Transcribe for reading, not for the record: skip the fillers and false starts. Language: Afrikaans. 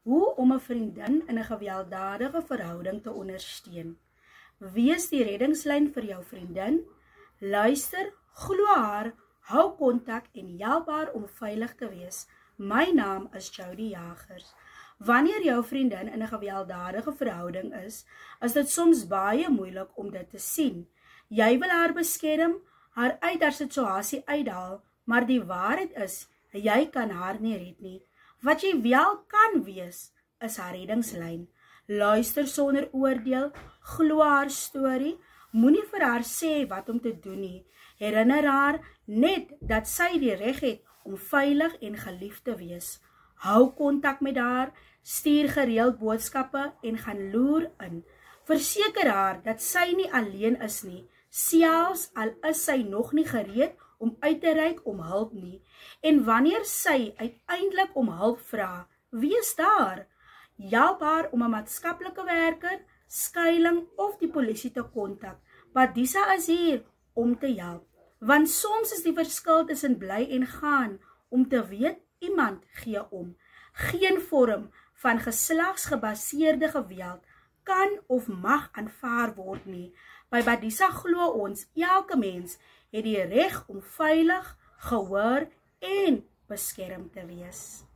Hoe om 'n vriendin in 'n gewelddadige verhouding te ondersteun. Wees die reddingslyn vir jou vriendin. Luister, glo haar, hou kontak en help haar om veilig te wees. My naam is Jody Jagers. Wanneer jou vriendin in 'n gewelddadige verhouding is dit soms baie moeilik om dit te sien. Jy wil haar beskerm, haar uit haar situasie uithaal, maar die waarheid is, jy kan haar nie red nie. Wat jy wel kan wees, is haar reddingslyn. Luister sonder oordeel, glo haar storie, moenie vir haar sê wat om te doen nie. Herinner haar net dat sy die reg het om veilig en geliefd te wees. Hou kontak met haar, stuur gereeld boodskappe en gaan loer in. Verseker haar dat sy nie alleen is nie, selfs al is sy nog nie gereed om uit te reik om hulp nie. En wanneer sy uiteindelik om hulp vra, wees daar. Help haar om 'n maatskaplike werker, skuiling of die polisie te kontak. Padisa is hier om te help. Want soms is die verskil tussen bly en gaan om te weet iemand gee om. Geen vorm van geslagsgebaseerde geweld kan of mag aanvaar word nie. By Padisa glo ons, elke mens het die reg om veilig, gehoor en beskerm te wees.